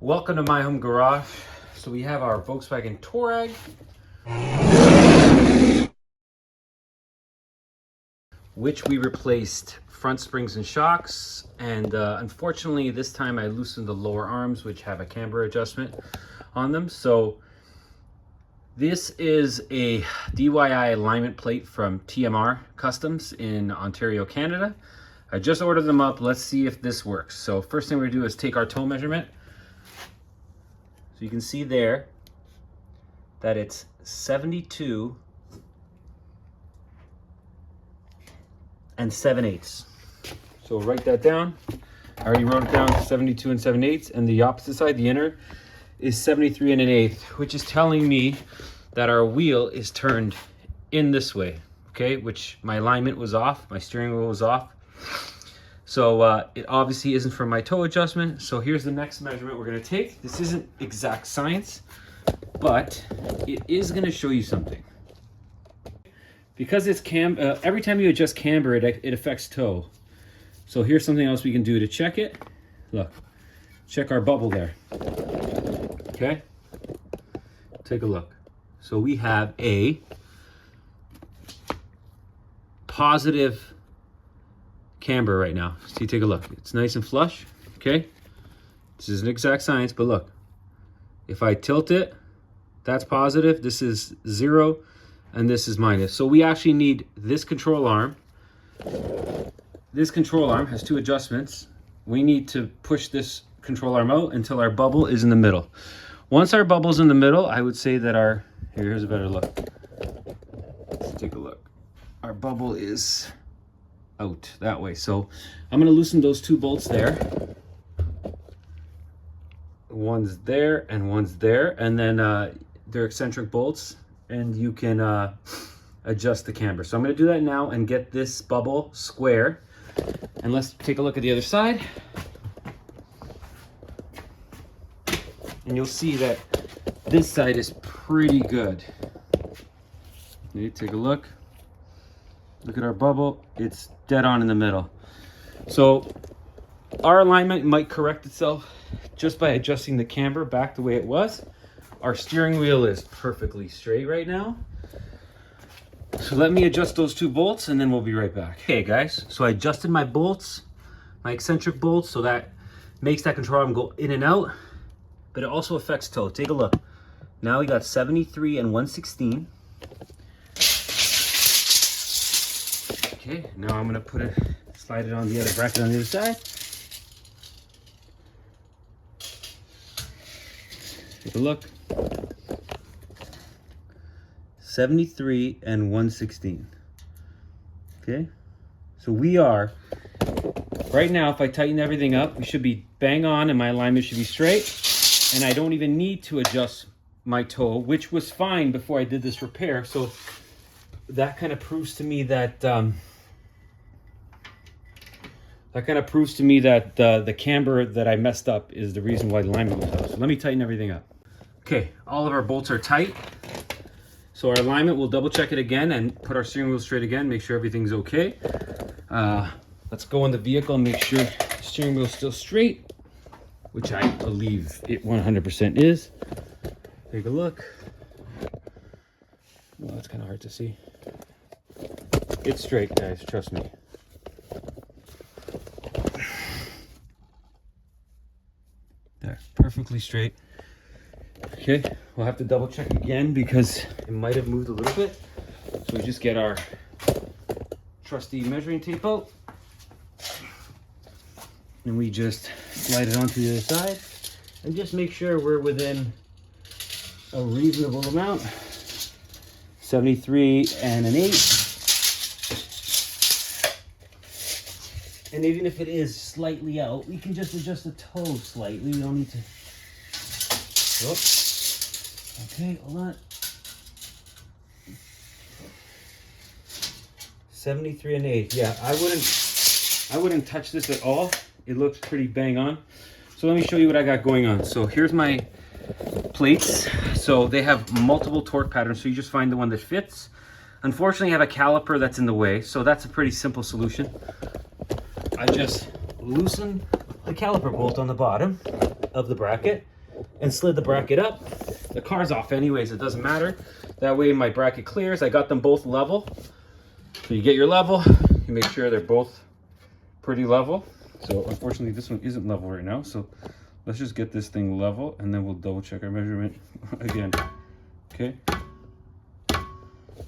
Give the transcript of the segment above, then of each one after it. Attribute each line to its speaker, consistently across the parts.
Speaker 1: Welcome to my home garage. So we have our Volkswagen Touareg, which we replaced front springs and shocks, and unfortunately this time I loosened the lower arms, which have a camber adjustment on them. So this is a DIY alignment plate from TMR Customs in Ontario, Canada. I just ordered them up. Let's see if this works. So first thing we're gonna do is take our toe measurement. So you can see there that it's 72 and 7/8. So we'll write that down. I already wrote it down, 72 and 7/8, and the opposite side, the inner, is 73 and 1/8, which is telling me that our wheel is turned in this way, okay? Which my alignment was off, my steering wheel was off. So it obviously isn't from my toe adjustment. So here's the next measurement we're gonna take. This isn't exact science, but it is gonna show you something. Because it's every time you adjust camber, it affects toe. So here's something else we can do to check it. Look, check our bubble there. Okay, take a look. So we have a positive camber right now. See, take a look. It's nice and flush. Okay, this isn't exact science, but look, if I tilt it, that's positive, this is 0, and this is minus. So we actually need this control arm. This control arm has 2 adjustments. We need to push this control arm out until our bubble is in the middle. Once our bubble's in the middle, I would say that here's a better look. Let's take a look. Our bubble is out that way. So I'm going to loosen those 2 bolts there. One's there and one's there, and then they're eccentric bolts, and you can adjust the camber. So I'm going to do that now and get this bubble square. And let's take a look at the other side. And you'll see that this side is pretty good. You take a look. Look at our bubble, it's dead on in the middle. So our alignment might correct itself just by adjusting the camber back the way it was. Our steering wheel is perfectly straight right now. So let me adjust those 2 bolts and then we'll be right back. Okay guys, so I adjusted my bolts, my eccentric bolts, so that makes that control arm go in and out, but it also affects toe. Take a look. Now we got 73 and 1/16. Okay, now I'm gonna slide it on the other bracket on the other side. Take a look. 73 and 1/16. Okay, so we are, right now, if I tighten everything up, we should be bang on and my alignment should be straight. And I don't even need to adjust my toe, which was fine before I did this repair. So that kind of proves to me that the camber that I messed up is the reason why the alignment was off. So let me tighten everything up. Okay, all of our bolts are tight. So our alignment, we'll double check it again and put our steering wheel straight again, make sure everything's okay. Let's go in the vehicle and make sure the steering wheel is still straight, which I believe it 100% is. Take a look. Well, that's kind of hard to see. It's straight, guys, trust me. There, perfectly straight. Okay, we'll have to double check again because it might have moved a little bit. So we just get our trusty measuring tape out. And we just slide it onto the other side and just make sure we're within a reasonable amount. 73 and 1/8. And even if it is slightly out, we can just adjust the toe slightly. We don't need to. Oops. Okay, hold on. 73 and 1/8. Yeah, I wouldn't touch this at all. It looks pretty bang on. So let me show you what I got going on. So here's my plates. So they have multiple torque patterns, so you just find the one that fits. Unfortunately, I have a caliper that's in the way, so that's a pretty simple solution. I just loosen the caliper bolt on the bottom of the bracket, and slid the bracket up. The car's off anyways, it doesn't matter. That way my bracket clears. I got them both level. So you get your level, you make sure they're both pretty level. So unfortunately this one isn't level right now. So let's just get this thing level and then we'll double check our measurement again. Okay.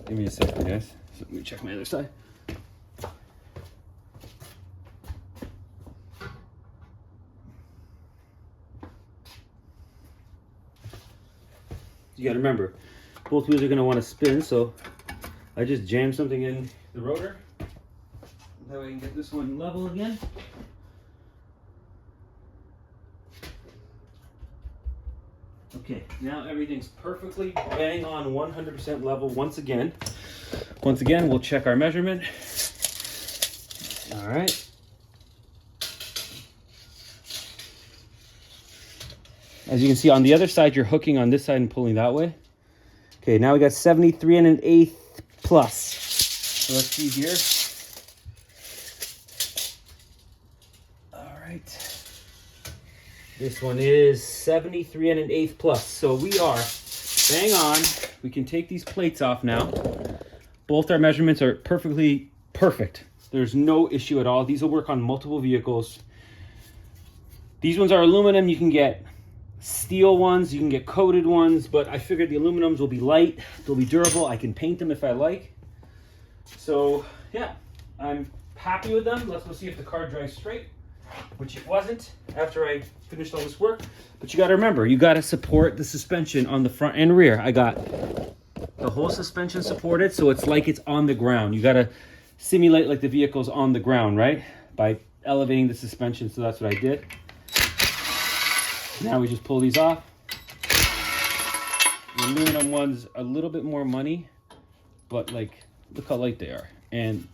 Speaker 1: Give me a second, guys. So let me check my other side. You gotta remember, both wheels are gonna want to spin, so I just jammed something in the rotor. That way I can get this one level again. Okay, now everything's perfectly bang on 100% level once again. Once again, we'll check our measurement. All right. As you can see on the other side, you're hooking on this side and pulling that way. Okay, now we got 73 1/8 plus. So let's see here. All right. This one is 73 1/8 plus. So we are bang on. We can take these plates off now. Both our measurements are perfectly perfect. There's no issue at all. These will work on multiple vehicles. These ones are aluminum. You can get steel ones, you can get coated ones, but I figured the aluminums will be light, they'll be durable, I can paint them if I like. So yeah, I'm happy with them. Let's go see if the car drives straight, which it wasn't after I finished all this work. But you got to remember, you got to support the suspension on the front and rear. I got the whole suspension supported, so it's like it's on the ground. You got to simulate like the vehicle's on the ground, right? By elevating the suspension, so that's what I did. Now we just pull these off. The aluminum ones a little bit more money, but like, look how light they are. And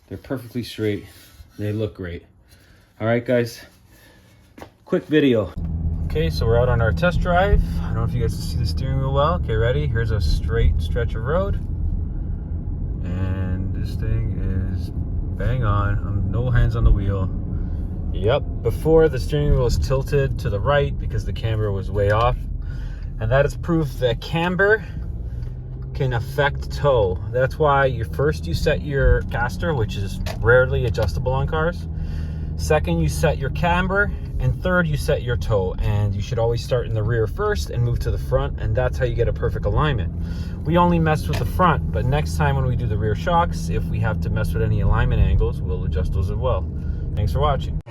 Speaker 1: they're perfectly straight. They look great. All right, guys, quick video. Okay, so we're out on our test drive. I don't know if you guys can see the steering wheel well. Okay, ready? Here's a straight stretch of road. And this thing is bang on. No hands on the wheel. Yep, before the steering wheel was tilted to the right because the camber was way off. And that is proof that camber can affect tow. That's why you set your caster, which is rarely adjustable on cars. Second, you set your camber. And third, you set your tow. And you should always start in the rear first and move to the front. And that's how you get a perfect alignment. We only messed with the front, but next time when we do the rear shocks, if we have to mess with any alignment angles, we'll adjust those as well. Thanks for watching.